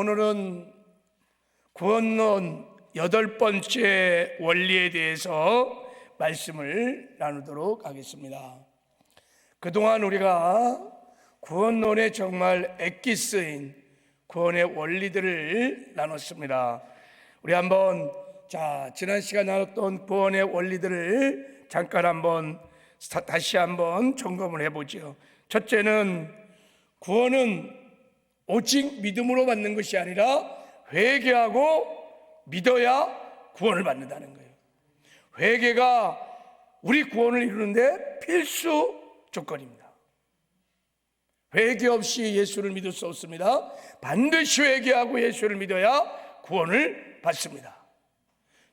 오늘은 구원론 8번째 원리에 대해서 말씀을 나누도록 하겠습니다. 그동안 우리가 구원론에 정말 애기 쓰인 구원의 원리들을 나눴습니다. 우리 한번 지난 시간 나눴던 구원의 원리들을 잠깐 다시 한번 점검을 해보죠. 첫째는 구원은 오직 믿음으로 받는 것이 아니라 회개하고 믿어야 구원을 받는다는 거예요. 회개가 우리 구원을 이루는데 필수 조건입니다. 회개 없이 예수를 믿을 수 없습니다. 반드시 회개하고 예수를 믿어야 구원을 받습니다.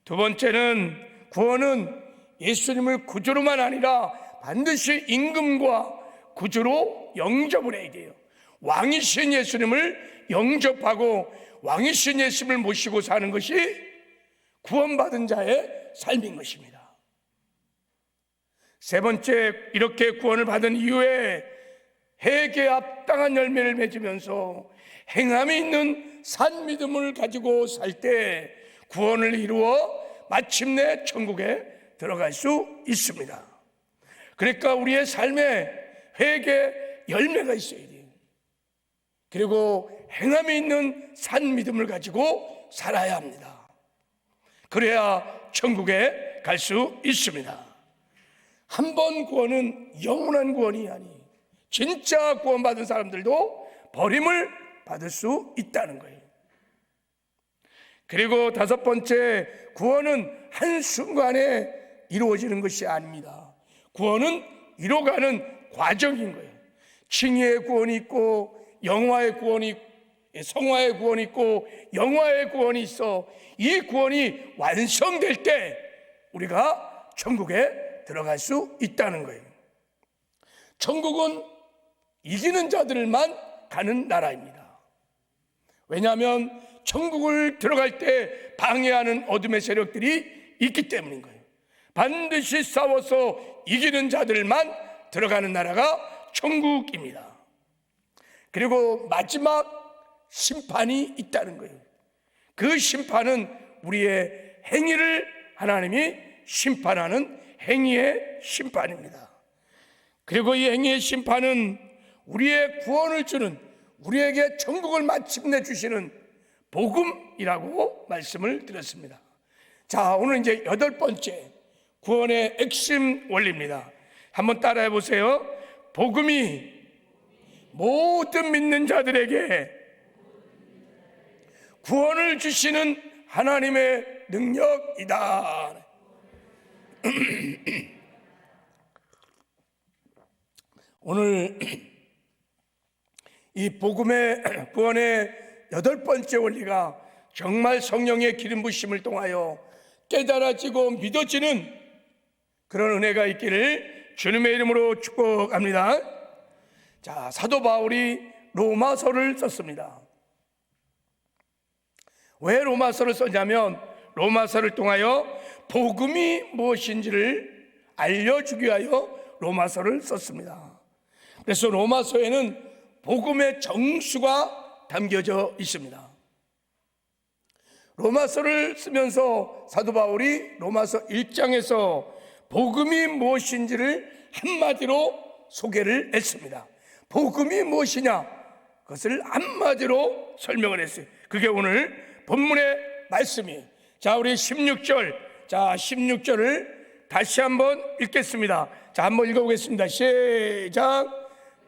두 번째는 구원은 예수님을 구주로만 아니라 반드시 임금과 구주로 영접을 해야 돼요. 왕이신 예수님을 영접하고 왕이신 예수님을 모시고 사는 것이 구원받은 자의 삶인 것입니다. 세 번째, 이렇게 구원을 받은 이후에 회개에 합당한 열매를 맺으면서 행함이 있는 산 믿음을 가지고 살 때 구원을 이루어 마침내 천국에 들어갈 수 있습니다. 그러니까 우리의 삶에 회개 열매가 있어야 돼요. 그리고 행함이 있는 산 믿음을 가지고 살아야 합니다. 그래야 천국에 갈 수 있습니다. 한 번 구원은 영원한 구원이 아니 진짜 구원받은 사람들도 버림을 받을 수 있다는 거예요. 그리고 다섯 번째, 구원은 한순간에 이루어지는 것이 아닙니다. 구원은 이뤄가는 과정인 거예요. 칭의의 구원이 있고 영화의 구원이, 성화의 구원이 있고 영화의 구원이 있어. 이 구원이 완성될 때 우리가 천국에 들어갈 수 있다는 거예요. 천국은 이기는 자들만 가는 나라입니다. 왜냐하면 천국을 들어갈 때 방해하는 어둠의 세력들이 있기 때문인 거예요. 반드시 싸워서 이기는 자들만 들어가는 나라가 천국입니다. 그리고 마지막 심판이 있다는 거예요. 그 심판은 우리의 행위를 하나님이 심판하는 행위의 심판입니다. 그리고 이 행위의 심판은 우리의 구원을 주는, 우리에게 천국을 마침내 주시는 복음이라고 말씀을 드렸습니다. 오늘 이제 8번째 구원의 핵심 원리입니다. 한번 따라해 보세요. 복음이 모든 믿는 자들에게 구원을 주시는 하나님의 능력이다. 오늘 이 복음의 구원의 8번째 원리가 정말 성령의 기름 부심을 통하여 깨달아지고 믿어지는 그런 은혜가 있기를 주님의 이름으로 축복합니다. 사도 바울이 로마서를 썼습니다. 왜 로마서를 썼냐면 로마서를 통하여 복음이 무엇인지를 알려주기 위하여 로마서를 썼습니다. 그래서 로마서에는 복음의 정수가 담겨져 있습니다. 로마서를 쓰면서 사도 바울이 로마서 1장에서 복음이 무엇인지를 한마디로 소개를 했습니다. 복음이 무엇이냐? 그것을 한마디로 설명을 했어요. 그게 오늘 본문의 말씀이에요. 우리 16절, 16절을 다시 한번 읽겠습니다. 한번 읽어보겠습니다. 시작.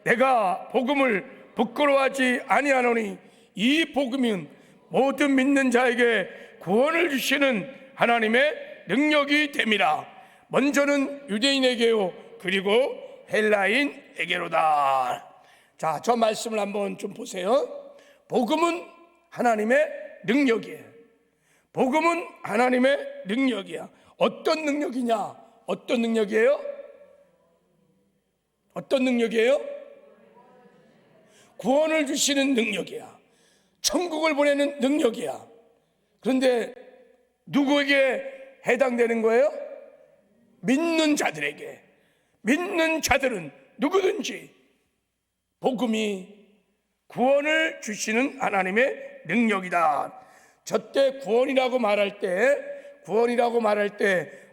내가 복음을 부끄러워하지 아니하노니 이 복음은 모든 믿는 자에게 구원을 주시는 하나님의 능력이 됨이라. 먼저는 유대인에게요 그리고 헬라인에게로다. 저 말씀을 한번 좀 보세요. 복음은 하나님의 능력이에요. 복음은 하나님의 능력이야. 어떤 능력이냐? 어떤 능력이에요? 어떤 능력이에요? 구원을 주시는 능력이야. 천국을 보내는 능력이야. 그런데 누구에게 해당되는 거예요? 믿는 자들에게. 믿는 자들은 누구든지 복음이 구원을 주시는 하나님의 능력이다. 저때 구원이라고 말할 때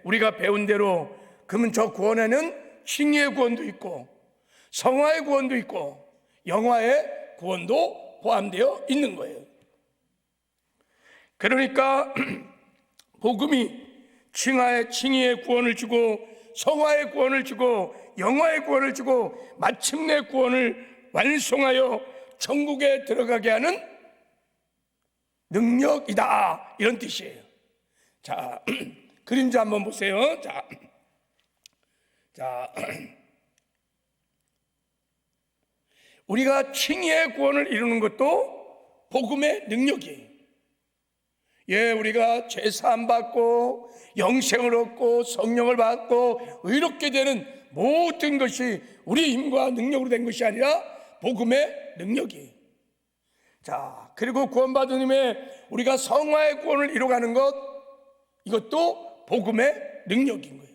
우리가 배운 대로 그러면 저 구원에는 칭의의 구원도 있고 성화의 구원도 있고 영화의 구원도 포함되어 있는 거예요. 그러니까 복음이 칭의의 구원을 주고 성화의 구원을 주고 영화의 구원을 주고 마침내 구원을 완성하여 천국에 들어가게 하는 능력이다, 이런 뜻이에요. 자, 그림자 한번 보세요. 자, 우리가 칭의의 구원을 이루는 것도 복음의 능력이에요. 우리가 죄사함 받고 영생을 얻고 성령을 받고 의롭게 되는 모든 것이 우리 힘과 능력으로 된 것이 아니라 복음의 능력이에요. 자, 그리고 구원받은 힘에 우리가 성화의 구원을 이루어가는 것, 이것도 복음의 능력인 거예요.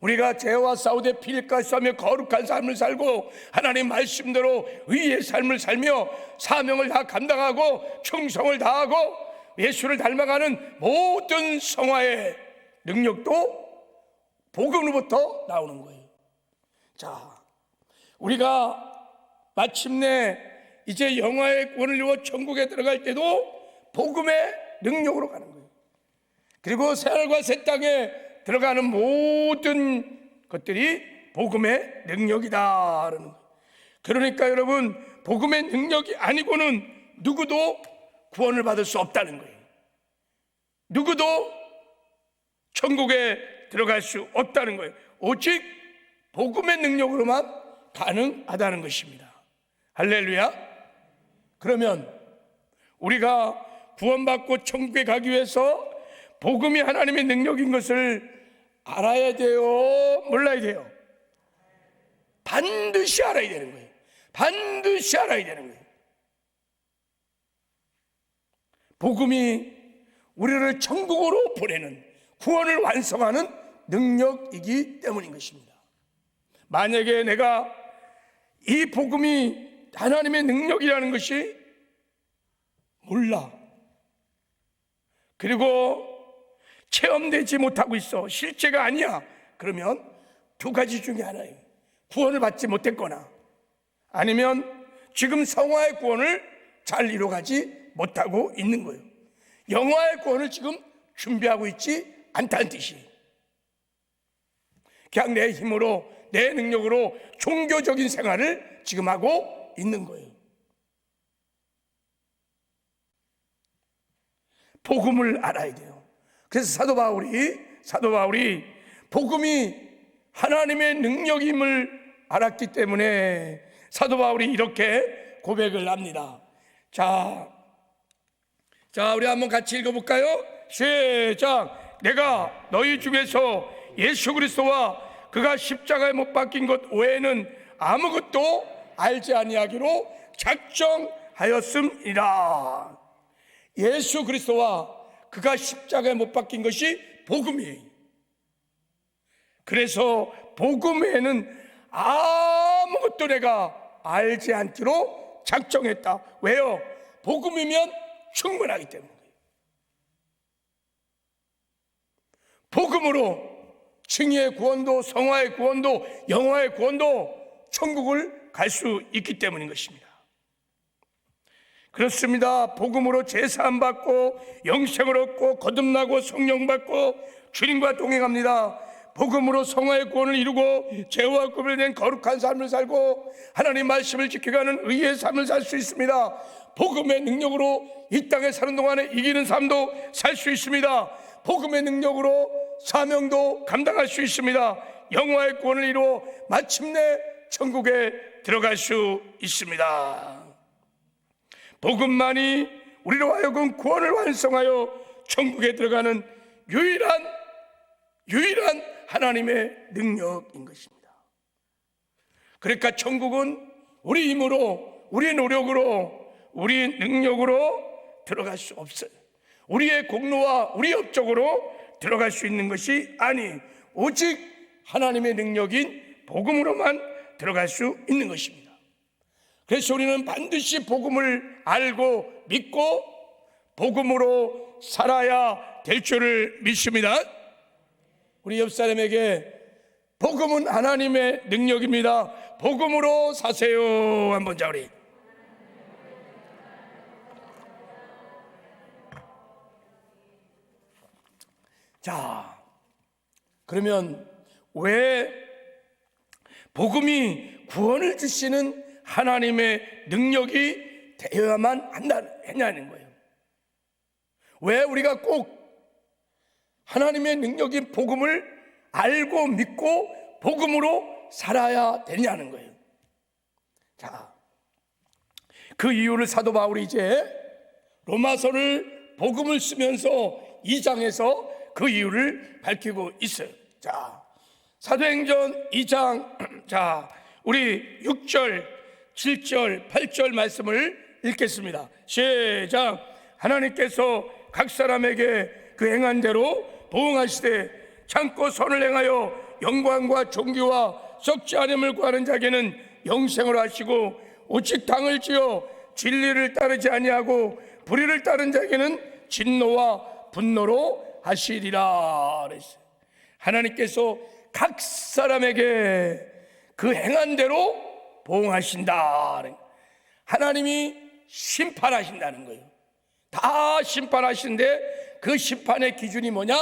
우리가 죄와 싸우되 피 흘릴까 싸우며 거룩한 삶을 살고 하나님 말씀대로 의의 삶을 살며 사명을 다 감당하고 충성을 다하고 예수를 닮아가는 모든 성화의 능력도 복음으로부터 나오는 거예요. 자, 우리가 마침내 이제 영화의 구원을 이루어 천국에 들어갈 때도 복음의 능력으로 가는 거예요. 그리고 새하늘과 새 땅에 들어가는 모든 것들이 복음의 능력이다라는 거예요. 그러니까 여러분, 복음의 능력이 아니고는 누구도 구원을 받을 수 없다는 거예요. 누구도 천국에 들어갈 수 없다는 거예요. 오직 복음의 능력으로만 가능하다는 것입니다. 할렐루야. 그러면 우리가 구원받고 천국에 가기 위해서 복음이 하나님의 능력인 것을 알아야 돼요, 몰라야 돼요? 반드시 알아야 되는 거예요. 반드시 알아야 되는 거예요. 복음이 우리를 천국으로 보내는, 구원을 완성하는 능력이기 때문인 것입니다. 만약에 내가 이 복음이 하나님의 능력이라는 것이 몰라, 그리고 체험되지 못하고 있어, 실제가 아니야, 그러면 두 가지 중에 하나예요. 구원을 받지 못했거나 아니면 지금 성화의 구원을 잘 이루어가지 못하고 있는 거예요. 영화의 구원을 지금 준비하고 있지 않다는 뜻이에요. 그냥 내 힘으로, 내 능력으로 종교적인 생활을 지금 하고 있는 거예요. 복음을 알아야 돼요. 그래서 사도 바울이 복음이 하나님의 능력임을 알았기 때문에 사도 바울이 이렇게 고백을 합니다. 자, 우리 한번 같이 읽어볼까요? 시작. 내가 너희 중에서 예수 그리스도와 그가 십자가에 못 박힌 것 외에는 아무것도 알지 아니하기로 작정하였음이라. 예수 그리스도와 그가 십자가에 못 박힌 것이 복음이에요. 그래서 복음 외에는 아무것도 내가 알지 않기로 작정했다. 왜요? 복음이면 충분하기 때문에. 복음으로 칭의의 구원도, 성화의 구원도, 영화의 구원도 천국을 갈 수 있기 때문인 것입니다. 그렇습니다. 복음으로 제사함 받고 영생을 얻고 거듭나고 성령 받고 주님과 동행합니다. 복음으로 성화의 구원을 이루고 죄와 구별된 거룩한 삶을 살고 하나님 말씀을 지켜가는 의의 삶을 살 수 있습니다. 복음의 능력으로 이 땅에 사는 동안에 이기는 삶도 살 수 있습니다. 복음의 능력으로 사명도 감당할 수 있습니다. 영화의 구원을 이루어 마침내 천국에 들어갈 수 있습니다. 복음만이 우리로 하여금 구원을 완성하여 천국에 들어가는 유일한 하나님의 능력인 것입니다. 그러니까 천국은 우리 힘으로, 우리 노력으로, 우리 능력으로 들어갈 수 없어요. 우리의 공로와 우리 업적으로 들어갈 수 있는 것이 아닌 오직 하나님의 능력인 복음으로만 들어갈 수 있는 것입니다. 그래서 우리는 반드시 복음을 알고 믿고 복음으로 살아야 될 줄을 믿습니다. 우리 옆 사람에게 복음은 하나님의 능력입니다. 복음으로 사세요. 한번 자 우리. 자, 그러면 왜 복음이 구원을 주시는 하나님의 능력이 되어야만 했냐는 거예요. 왜 우리가 꼭 하나님의 능력인 복음을 알고 믿고 복음으로 살아야 되냐는 거예요. 자, 그 이유를 사도 바울이 이제 로마서를 복음을 쓰면서 2장에서 그 이유를 밝히고 있어요. 자, 사도행전 2장 자, 우리 6절, 7절, 8절 말씀을 읽겠습니다. 시작. 하나님께서 각 사람에게 그 행한 대로 보응하시되 참고 선을 행하여 영광과 존귀와 썩지 않음을 구하는 자에게는 영생을 하시고 오직 당을 지어 진리를 따르지 아니하고 불의를 따른 자에게는 진노와 분노로 하시리라 그랬어요. 하나님께서 각 사람에게 그 행한 대로 보응하신다. 하나님이 심판하신다는 거예요. 다 심판하시는데 그 심판의 기준이 뭐냐?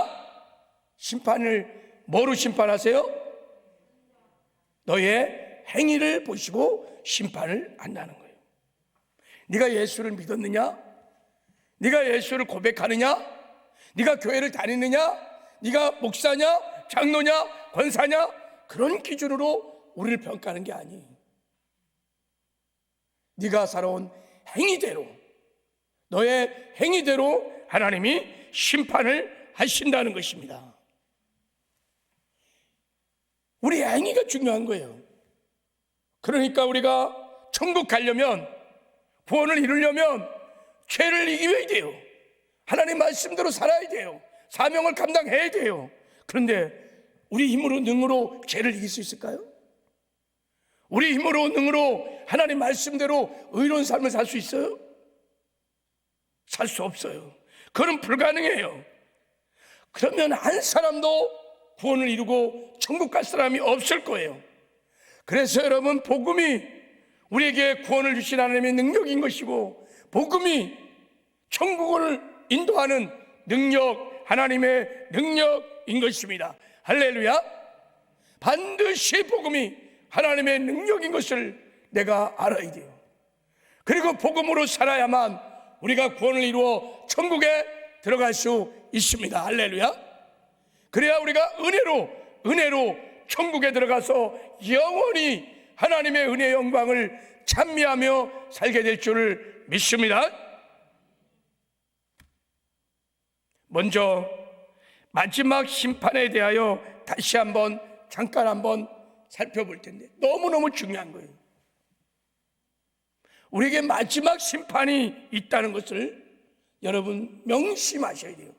심판을 뭐로 심판하세요? 너의 행위를 보시고 심판을 한다는 거예요. 네가 예수를 믿었느냐? 네가 예수를 고백하느냐? 네가 교회를 다니느냐? 네가 목사냐? 장로냐? 권사냐? 그런 기준으로 우리를 평가하는 게 아니에요. 네가 살아온 행위대로, 너의 행위대로 하나님이 심판을 하신다는 것입니다. 우리 행위가 중요한 거예요. 그러니까 우리가 천국 가려면, 구원을 이루려면 죄를 이겨야 돼요. 하나님 말씀대로 살아야 돼요. 사명을 감당해야 돼요. 그런데 우리 힘으로 능으로 죄를 이길 수 있을까요? 우리 힘으로 능으로 하나님 말씀대로 의로운 삶을 살 수 있어요? 살 수 없어요. 그건 불가능해요. 그러면 한 사람도 구원을 이루고 천국 갈 사람이 없을 거예요. 그래서 여러분, 복음이 우리에게 구원을 주신 하나님의 능력인 것이고, 복음이 천국을 인도하는 능력, 하나님의 능력인 것입니다. 할렐루야. 반드시 복음이 하나님의 능력인 것을 내가 알아야 돼요. 그리고 복음으로 살아야만 우리가 구원을 이루어 천국에 들어갈 수 있습니다. 할렐루야. 그래야 우리가 은혜로 천국에 들어가서 영원히 하나님의 은혜의 영광을 찬미하며 살게 될 줄을 믿습니다. 먼저 마지막 심판에 대하여 다시 잠깐 한번 살펴볼 텐데, 너무너무 중요한 거예요. 우리에게 마지막 심판이 있다는 것을 여러분 명심하셔야 돼요.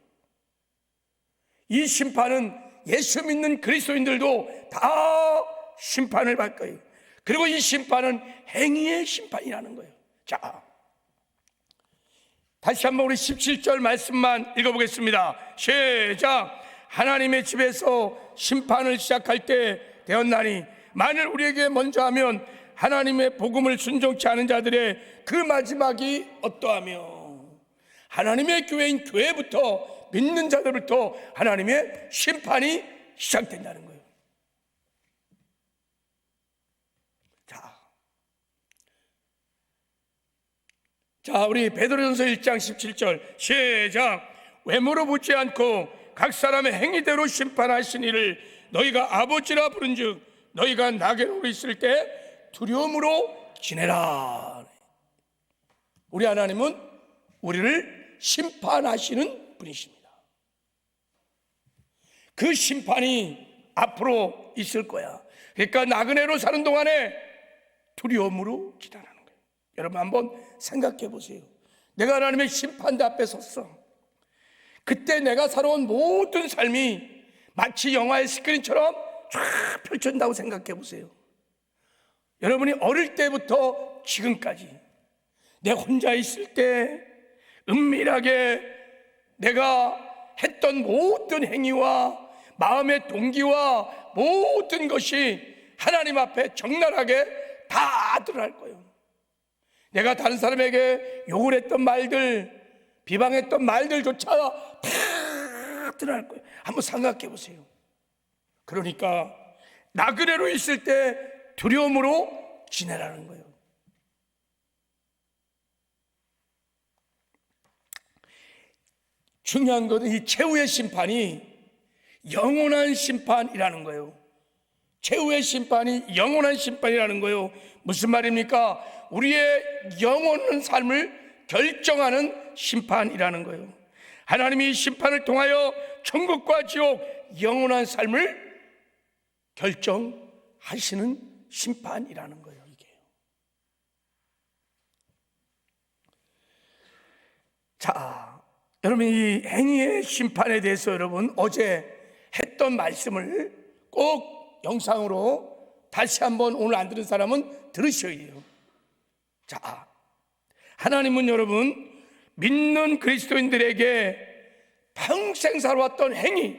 이 심판은 예수 믿는 그리스도인들도 다 심판을 받을 거예요. 그리고 이 심판은 행위의 심판이라는 거예요. 자, 다시 한번 우리 17절 말씀만 읽어보겠습니다. 시작. 하나님의 집에서 심판을 시작할 때 되었나니 만일 우리에게 먼저 하면 하나님의 복음을 순종치 않은 자들의 그 마지막이 어떠하며, 하나님의 교회인 교회부터, 믿는 자들부터 하나님의 심판이 시작된다는 거예요. 자, 우리 베드로전서 1장 17절 시작. 외모로 묻지 않고 각 사람의 행위대로 심판하신 이를 너희가 아버지라 부른즉 너희가 나게로 있을 때 두려움으로 지내라. 우리 하나님은 우리를 심판하시는 분이십니다. 그 심판이 앞으로 있을 거야. 그러니까 나그네로 사는 동안에 두려움으로 기다라는 거예요. 여러분 한번 생각해 보세요. 내가 하나님의 심판대 앞에 섰어. 그때 내가 살아온 모든 삶이 마치 영화의 스크린처럼 쫙 펼쳐진다고 생각해 보세요. 여러분이 어릴 때부터 지금까지 내 혼자 있을 때 은밀하게 내가 했던 모든 행위와 마음의 동기와 모든 것이 하나님 앞에 적나라하게 다 드러날 거예요. 내가 다른 사람에게 욕을 했던 말들, 비방했던 말들조차 다 드러날 거예요. 한번 생각해 보세요. 그러니까 나그네로 있을 때 두려움으로 지내라는 거예요. 중요한 것은 이 최후의 심판이 영원한 심판이라는 거예요. 최후의 심판이 영원한 심판이라는 거예요. 무슨 말입니까? 우리의 영원한 삶을 결정하는 심판이라는 거예요. 하나님이 이 심판을 통하여 천국과 지옥, 영원한 삶을 결정하시는 심판이라는 거예요. 이게. 자, 여러분, 이 행위의 심판에 대해서 여러분 어제 했던 말씀을 꼭 영상으로 다시 한번 오늘 안 들은 사람은 들으셔야 돼요. 자, 하나님은 여러분 믿는 그리스도인들에게 평생 살아왔던 행위,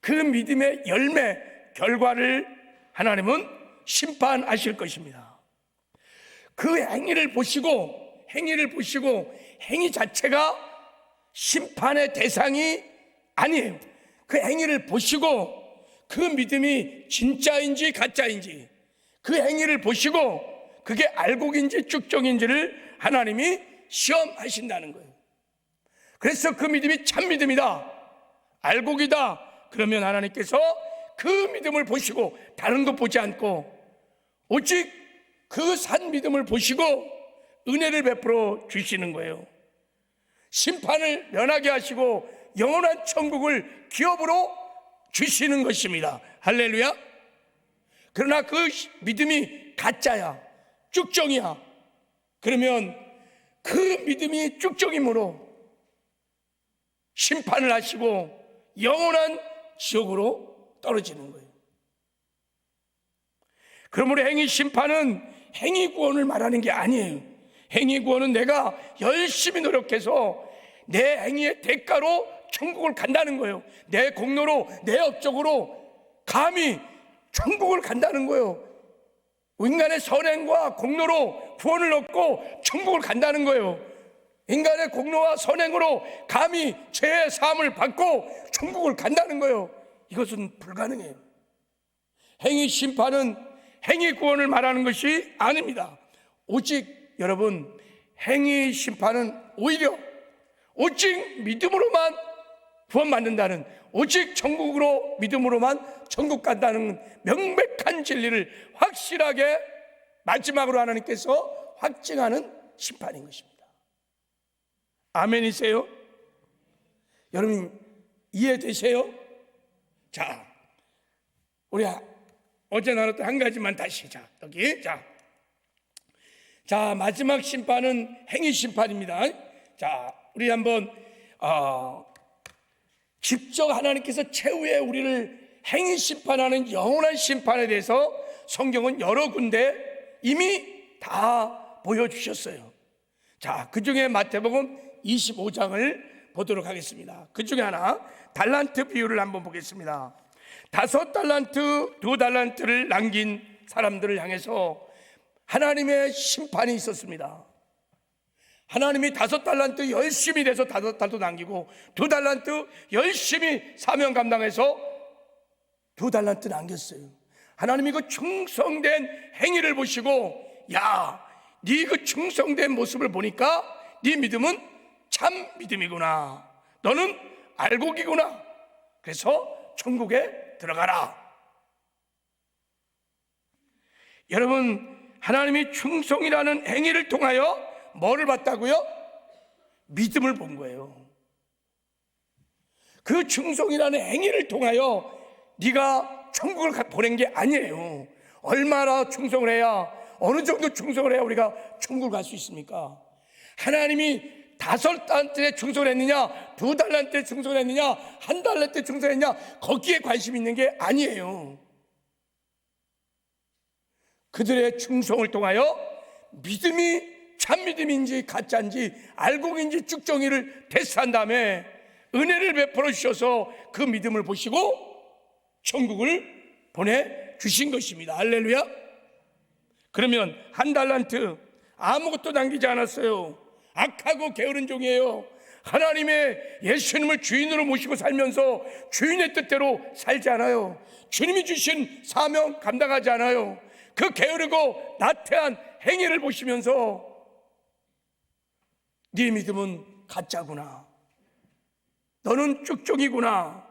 그 믿음의 열매, 결과를 하나님은 심판하실 것입니다. 그 행위를 보시고 행위 자체가 심판의 대상이 아니에요. 그 행위를 보시고 그 믿음이 진짜인지 가짜인지, 그 행위를 보시고 그게 알곡인지 쭉정인지를 하나님이 시험하신다는 거예요. 그래서 그 믿음이 참 믿음이다, 알곡이다, 그러면 하나님께서 그 믿음을 보시고 다른 것 보지 않고 오직 그 산 믿음을 보시고 은혜를 베풀어 주시는 거예요. 심판을 면하게 하시고 영원한 천국을 기업으로 주시는 것입니다. 할렐루야. 그러나 그 믿음이 가짜야, 쭉정이야, 그러면 그 믿음이 쭉정이므로 심판을 하시고 영원한 지옥으로 떨어지는 거예요. 그러므로 행위 심판은 행위 구원을 말하는 게 아니에요. 행위 구원은 내가 열심히 노력해서 내 행위의 대가로 천국을 간다는 거예요. 내 공로로, 내 업적으로 감히 천국을 간다는 거예요. 인간의 선행과 공로로 구원을 얻고 천국을 간다는 거예요. 인간의 공로와 선행으로 감히 죄의 사함을 받고 천국을 간다는 거예요. 이것은 불가능해요. 행위 심판은 행위 구원을 말하는 것이 아닙니다. 오직 여러분, 행위 심판은 오직 믿음으로만 구원받는다는, 오직 천국으로 믿음으로만 천국 간다는 명백한 진리를 확실하게 마지막으로 하나님께서 확증하는 심판인 것입니다. 아멘이세요? 여러분 이해되세요? 자, 우리 어제 나눴던 한 가지만 다시 여기 자, 마지막 심판은 행위 심판입니다. 자, 우리 한번 직접 하나님께서 최후에 우리를 행위 심판하는 영원한 심판에 대해서 성경은 여러 군데 이미 다 보여주셨어요. 자, 그 중에 마태복음 25장을 보도록 하겠습니다. 그 중에 하나, 달란트 비유를 한번 보겠습니다. 5달란트, 2달란트를 남긴 사람들을 향해서 하나님의 심판이 있었습니다. 하나님이 5달란트 열심히 돼서 5달란트 남기고 2달란트 열심히 사명 감당해서 2달란트 남겼어요. 하나님이 그 충성된 행위를 보시고, 야, 네 그 충성된 모습을 보니까 네 믿음은 참 믿음이구나, 너는 알곡이구나, 그래서 천국에 들어가라. 여러분, 하나님이 충성이라는 행위를 통하여 뭐를 봤다고요? 믿음을 본 거예요. 그 충성이라는 행위를 통하여 네가 천국을 보낸 게 아니에요. 얼마나 충성을 해야, 어느 정도 충성을 해야 우리가 천국을 갈 수 있습니까? 하나님이 5달란트에 충성을 했느냐, 2달란트에 충성을 했느냐, 1달란트에 충성을 했느냐, 거기에 관심 있는 게 아니에요. 그들의 충성을 통하여 믿음이 참믿음인지 가짜인지 알곡인지 쭉정이를 테스트한 다음에 은혜를 베풀어 주셔서 그 믿음을 보시고 천국을 보내주신 것입니다. 할렐루야. 그러면 한 달란트 아무것도 남기지 않았어요. 악하고 게으른 종이에요. 하나님의 예수님을 주인으로 모시고 살면서 주인의 뜻대로 살지 않아요. 주님이 주신 사명 감당하지 않아요. 그 게으르고 나태한 행위를 보시면서 네 믿음은 가짜구나, 너는 쭉종이구나,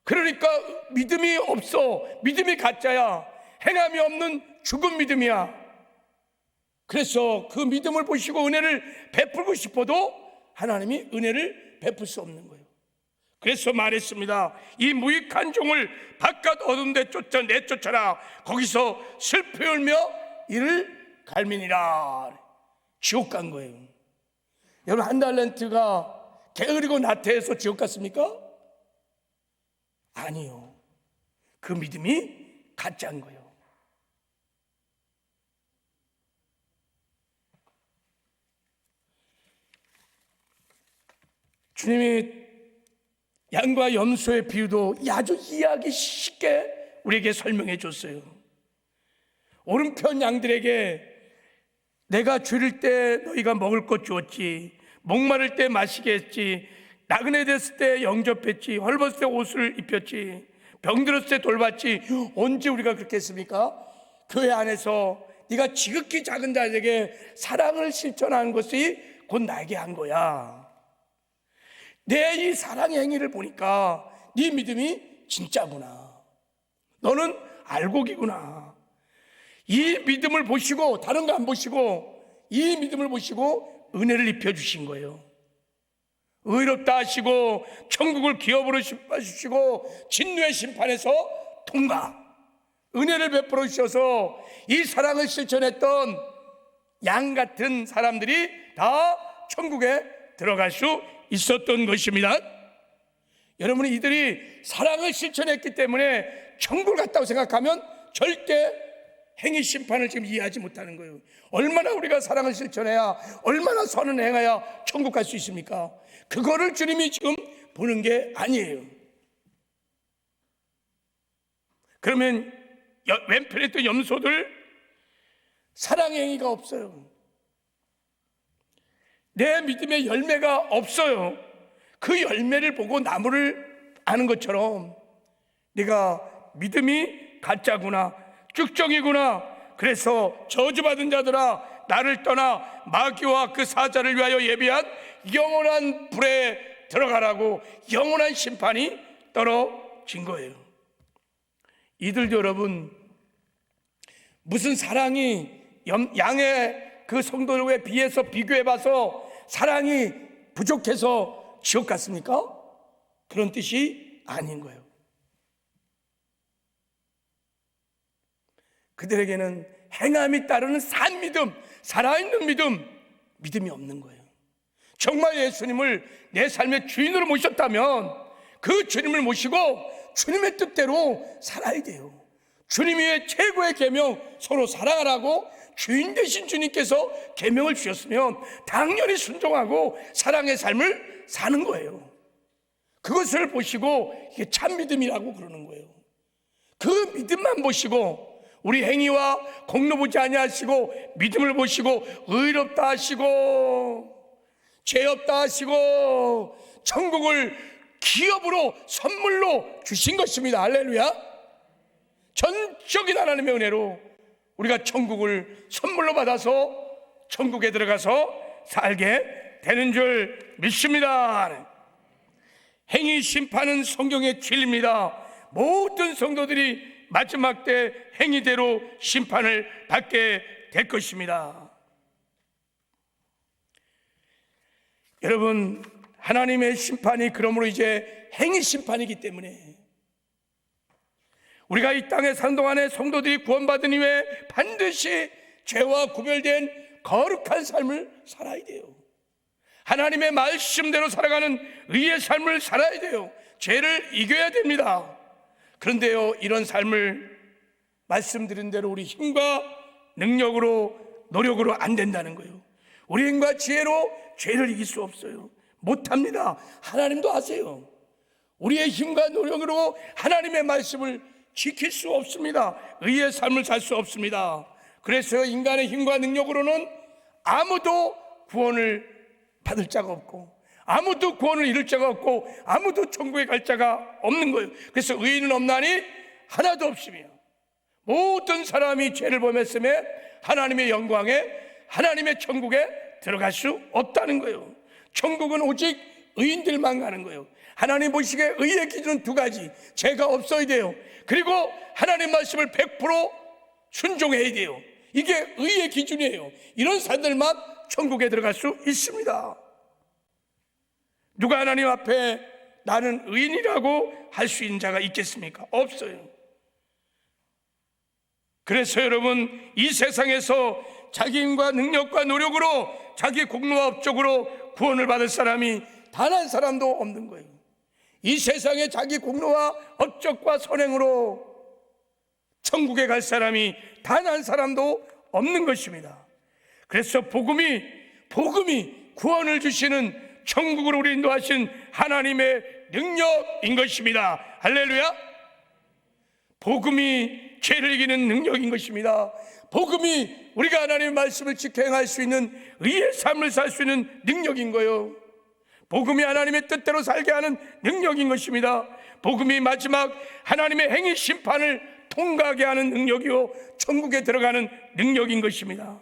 그러니까 믿음이 없어, 믿음이 가짜야, 행함이 없는 죽은 믿음이야. 그래서 그 믿음을 보시고 은혜를 베풀고 싶어도 하나님이 은혜를 베풀 수 없는 거예요. 그래서 말했습니다. 이 무익한 종을 바깥 어두운 데 내쫓아라. 거기서 슬피 울며 이를 갈미니라. 지옥 간 거예요. 여러분, 한 달란트가 게으르고 나태해서 지옥 갔습니까? 아니요. 그 믿음이 가짜인 거예요. 주님이 양과 염소의 비유도 아주 이해하기 쉽게 우리에게 설명해 줬어요. 오른편 양들에게 내가 줄일 때 너희가 먹을 것 주었지, 목마를 때 마시게 했지, 나그네 됐을 때 영접했지, 헐벗을 때 옷을 입혔지, 병들었을 때 돌봤지. 언제 우리가 그렇게 했습니까? 교회 안에서 네가 지극히 작은 자에게 사랑을 실천하는 것이 곧 나에게 한 거야. 내 이 사랑의 행위를 보니까 네 믿음이 진짜구나, 너는 알곡이구나. 이 믿음을 보시고, 다른 거 안 보시고 이 믿음을 보시고 은혜를 입혀주신 거예요. 의롭다 하시고 천국을 기업으로 주시고 진노의 심판에서 통과, 은혜를 베풀어 주셔서 이 사랑을 실천했던 양 같은 사람들이 다 천국에 들어갈 수 있었던 것입니다. 여러분이 이들이 사랑을 실천했기 때문에 천국을 갔다고 생각하면 절대 행위 심판을 지금 이해하지 못하는 거예요. 얼마나 우리가 사랑을 실천해야, 얼마나 선을 행해야 천국 갈 수 있습니까? 그거를 주님이 지금 보는 게 아니에요. 그러면 왼편에 있던 염소들 사랑의 행위가 없어요. 내 믿음의 열매가 없어요. 그 열매를 보고 나무를 아는 것처럼 내가 믿음이 가짜구나, 쭉정이구나, 그래서 저주받은 자들아 나를 떠나 마귀와 그 사자를 위하여 예비한 영원한 불에 들어가라고 영원한 심판이 떨어진 거예요. 이들도 여러분, 무슨 사랑이 양의 그 성도들에 비해서 비교해봐서 사랑이 부족해서 지옥 갔습니까? 그런 뜻이 아닌 거예요. 그들에게는 행함이 따르는 산 믿음, 살아있는 믿음이 없는 거예요. 정말 예수님을 내 삶의 주인으로 모셨다면 그 주님을 모시고 주님의 뜻대로 살아야 돼요. 주님의 최고의 계명, 서로 사랑하라고 주인 되신 주님께서 계명을 주셨으면 당연히 순종하고 사랑의 삶을 사는 거예요. 그것을 보시고 이게 참 믿음이라고 그러는 거예요. 그 믿음만 보시고, 우리 행위와 공로 보지 아니하시고 믿음을 보시고 의롭다 하시고 죄 없다 하시고 천국을 기업으로 선물로 주신 것입니다. 할렐루야. 전적인 하나님의 은혜로 우리가 천국을 선물로 받아서 천국에 들어가서 살게 되는 줄 믿습니다. 행위 심판은 성경의 진리입니다. 모든 성도들이 마지막 때 행위대로 심판을 받게 될 것입니다. 여러분, 하나님의 심판이 그러므로 이제 행위 심판이기 때문에 우리가 이 땅에 사는 동안에 성도들이 구원받은 이후에 반드시 죄와 구별된 거룩한 삶을 살아야 돼요. 하나님의 말씀대로 살아가는 의의 삶을 살아야 돼요. 죄를 이겨야 됩니다. 그런데요, 이런 삶을 말씀드린 대로 우리 힘과 능력으로, 노력으로 안 된다는 거예요. 우리 힘과 지혜로 죄를 이길 수 없어요. 못합니다. 하나님도 아세요. 우리의 힘과 노력으로 하나님의 말씀을 지킬 수 없습니다. 의의 삶을 살 수 없습니다. 그래서 인간의 힘과 능력으로는 아무도 구원을 받을 자가 없고, 아무도 구원을 이룰 자가 없고, 아무도 천국에 갈 자가 없는 거예요. 그래서 의인은 없나니 하나도 없으며 모든 사람이 죄를 범했음에 하나님의 영광에, 하나님의 천국에 들어갈 수 없다는 거예요. 천국은 오직 의인들만 가는 거예요. 하나님 보시기에 의의 기준은 두 가지. 죄가 없어야 돼요. 그리고 하나님 말씀을 100% 순종해야 돼요. 이게 의의 기준이에요. 이런 사람들만 천국에 들어갈 수 있습니다. 누가 하나님 앞에 나는 의인이라고 할 수 있는 자가 있겠습니까? 없어요. 그래서 여러분, 이 세상에서 자기 힘과 능력과 노력으로, 자기 공로와 업적으로 구원을 받을 사람이 단 한 사람도 없는 거예요. 이 세상에 자기 공로와 업적과 선행으로 천국에 갈 사람이 단 한 사람도 없는 것입니다. 그래서 복음이 구원을 주시는, 천국으로 우리 인도하신 하나님의 능력인 것입니다. 할렐루야. 복음이 죄를 이기는 능력인 것입니다. 복음이 우리가 하나님의 말씀을 지켜 행할 수 있는 의의 삶을 살 수 있는 능력인 거예요. 복음이 하나님의 뜻대로 살게 하는 능력인 것입니다. 복음이 마지막 하나님의 행위 심판을 통과하게 하는 능력이요, 천국에 들어가는 능력인 것입니다.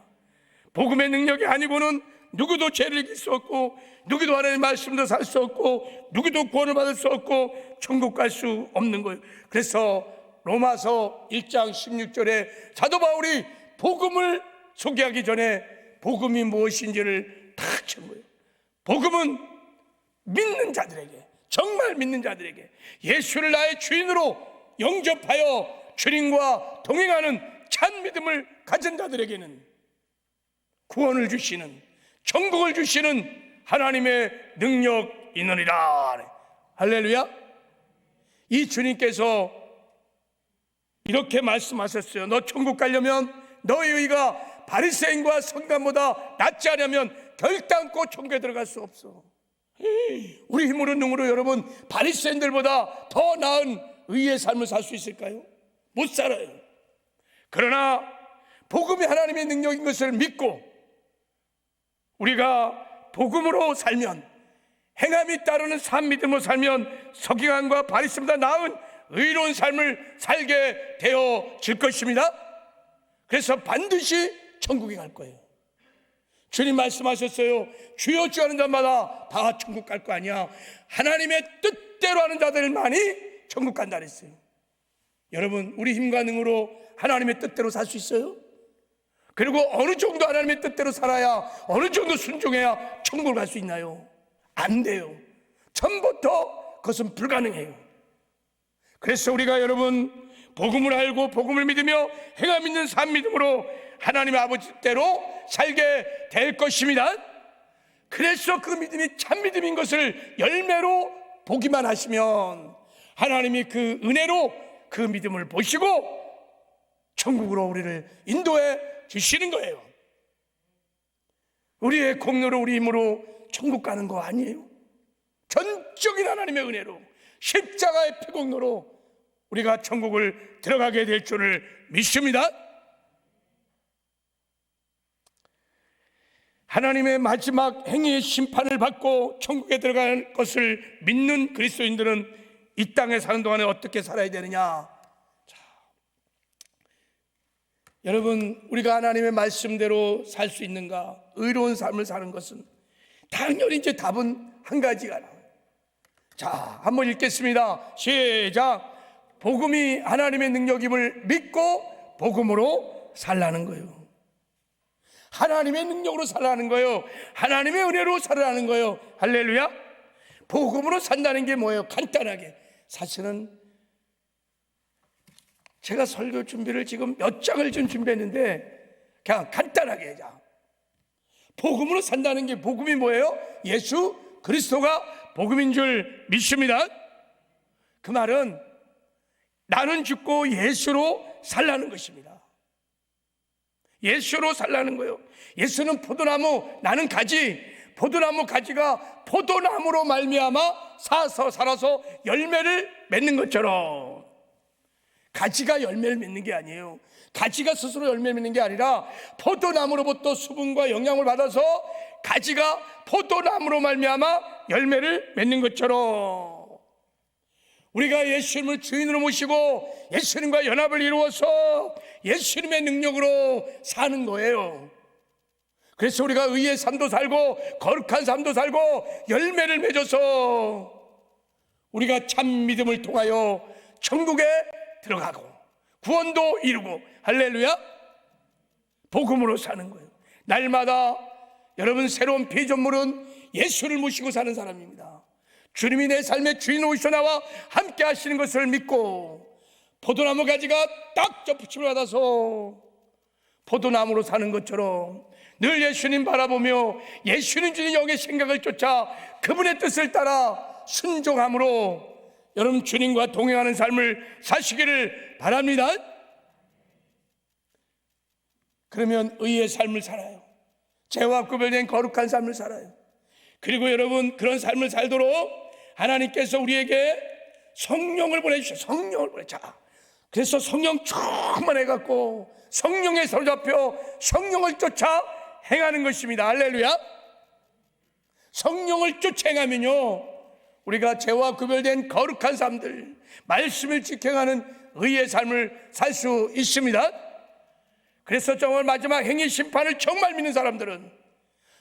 복음의 능력이 아니고는 누구도 죄를 이길 수 없고, 누구도 하나님의 말씀도 살 수 없고, 누구도 구원을 받을 수 없고, 천국 갈 수 없는 거예요. 그래서 로마서 1장 16절에 사도 바울이 복음을 소개하기 전에 복음이 무엇인지를 다 친 거예요. 복음은 믿는 자들에게, 정말 믿는 자들에게, 예수를 나의 주인으로 영접하여 주님과 동행하는 참 믿음을 가진 자들에게는 구원을 주시는, 천국을 주시는 하나님의 능력이느니라. 할렐루야. 이 주님께서 이렇게 말씀하셨어요. 너 천국 가려면 너의 의가 바리새인과 선관보다 낫지 않으면 결단코 천국에 들어갈 수 없어. 우리 힘으로 능으로 여러분 바리새인들보다 더 나은 의의 삶을 살 수 있을까요? 못 살아요. 그러나 복음이 하나님의 능력인 것을 믿고 우리가 복음으로 살면, 행함이 따르는 산 믿음으로 살면 서기관과 바리새인보다 나은 의로운 삶을 살게 되어질 것입니다. 그래서 반드시 천국에 갈 거예요. 주님 말씀하셨어요. 주여 주여 하는 자마다 다 천국 갈 거 아니야. 하나님의 뜻대로 하는 자들만이 천국 간다 그랬어요. 여러분, 우리 힘과 능으로 하나님의 뜻대로 살 수 있어요? 그리고 어느 정도 하나님의 뜻대로 살아야, 어느 정도 순종해야 천국을 갈 수 있나요? 안 돼요. 처음부터 그것은 불가능해요. 그래서 우리가 여러분 복음을 알고 복음을 믿으며 행함 있는 산 믿음으로 하나님의 아버지 뜻대로 살게 될 것입니다. 그래서 그 믿음이 참 믿음인 것을 열매로 보기만 하시면 하나님이 그 은혜로 그 믿음을 보시고 천국으로 우리를 인도해 주시는 거예요. 우리의 공로로, 우리 힘으로 천국 가는 거 아니에요. 전적인 하나님의 은혜로, 십자가의 피공로로 우리가 천국을 들어가게 될 줄을 믿습니다. 하나님의 마지막 행위의 심판을 받고 천국에 들어갈 것을 믿는 그리스도인들은 이 땅에 사는 동안에 어떻게 살아야 되느냐? 자, 여러분, 우리가 하나님의 말씀대로 살 수 있는가? 의로운 삶을 사는 것은 당연히 이제 답은 한 가지가 나와요. 자, 한번 읽겠습니다. 시작. 복음이 하나님의 능력임을 믿고 복음으로 살라는 거예요. 하나님의 능력으로 살라는 거예요. 하나님의 은혜로 살라는 거예요. 할렐루야. 복음으로 산다는 게 뭐예요? 간단하게, 사실은 제가 설교 준비를 지금 몇 장을 좀 준비했는데 그냥 간단하게, 자, 복음으로 산다는 게, 복음이 뭐예요? 예수 그리스도가 복음인 줄 믿습니다. 그 말은 나는 죽고 예수로 살라는 것입니다. 예수로 살라는 거예요. 예수는 포도나무, 나는 가지. 포도나무 가지가 포도나무로 말미암아 살아서 열매를 맺는 것처럼, 가지가 열매를 맺는 게 아니에요. 가지가 스스로 열매를 맺는 게 아니라 포도나무로부터 수분과 영양을 받아서 가지가 포도나무로 말미암아 열매를 맺는 것처럼, 우리가 예수님을 주인으로 모시고 예수님과 연합을 이루어서 예수님의 능력으로 사는 거예요. 그래서 우리가 의의 삶도 살고 거룩한 삶도 살고 열매를 맺어서 우리가 참 믿음을 통하여 천국에 들어가고 구원도 이루고, 할렐루야, 복음으로 사는 거예요. 날마다 여러분 새로운 피조물은 예수를 모시고 사는 사람입니다. 주님이 내 삶의 주인 오셔 나와 함께 하시는 것을 믿고 포도나무 가지가 딱 접붙임을 받아서 포도나무로 사는 것처럼 늘 예수님 바라보며 예수님 주신 영의 생각을 쫓아 그분의 뜻을 따라 순종함으로 여러분 주님과 동행하는 삶을 사시기를 바랍니다. 그러면 의의 삶을 살아요. 죄와 구별된 거룩한 삶을 살아요. 그리고 여러분 그런 삶을 살도록 하나님께서 우리에게 성령을 보내주셔. 성령을 보내자. 그래서 성령 충만해갖고 성령에 사로잡혀 성령을 쫓아 행하는 것입니다. 할렐루야. 성령을 쫓아 행하면요 우리가 죄와 구별된 거룩한 삶들, 말씀을 지켜가는 의의 삶을 살 수 있습니다. 그래서 정말 마지막 행위 심판을 정말 믿는 사람들은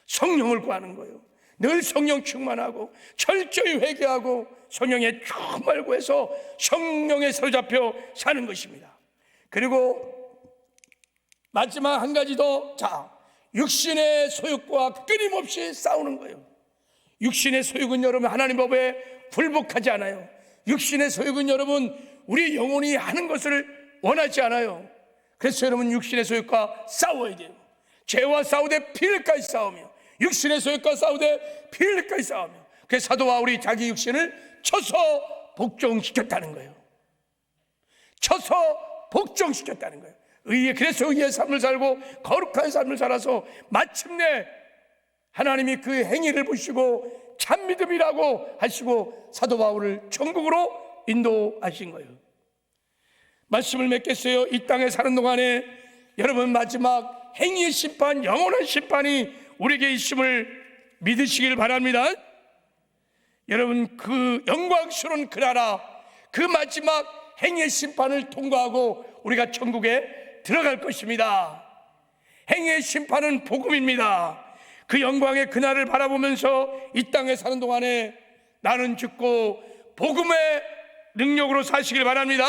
성령을 구하는 거예요. 늘 성령 충만하고 철저히 회개하고 성령에 충만을 구해서 성령에 사로잡혀 사는 것입니다. 그리고 마지막 한 가지 더, 육신의 소욕과 끊임없이 싸우는 거예요. 육신의 소욕은 여러분 하나님 법에 굴복하지 않아요. 육신의 소욕은 여러분 우리 영혼이 하는 것을 원하지 않아요. 그래서 여러분 육신의 소욕과 싸워야 돼요. 죄와 싸우되 피를까지 싸우며, 육신의 소욕과 싸우되 피를까지 싸우며, 그래서 사도 바울이 자기 육신을 쳐서 복종시켰다는 거예요. 쳐서 복종시켰다는 거예요. 그래서 의의 삶을 살고 거룩한 삶을 살아서 마침내 하나님이 그 행위를 보시고 참믿음이라고 하시고 사도 바울을 천국으로 인도하신 거예요. 말씀을 맺겠어요. 이 땅에 사는 동안에 여러분 마지막 행위의 심판, 영원한 심판이 우리에게 있음을 믿으시길 바랍니다. 여러분 그 영광스러운 그나라, 그 마지막 행위의 심판을 통과하고 우리가 천국에 들어갈 것입니다. 행위의 심판은 복음입니다. 그 영광의 그날을 바라보면서 이 땅에 사는 동안에 나는 죽고 복음의 능력으로 사시길 바랍니다.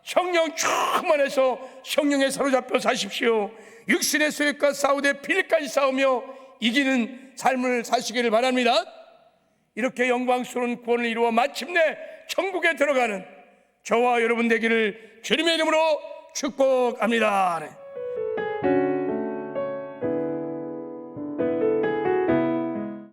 성령 충만해서 성령에 사로잡혀 사십시오. 육신의 소욕과 싸우되 피를까지 싸우며 이기는 삶을 사시기를 바랍니다. 이렇게 영광스러운 구원을 이루어 마침내 천국에 들어가는 저와 여러분 되기를 주님의 이름으로 축복합니다.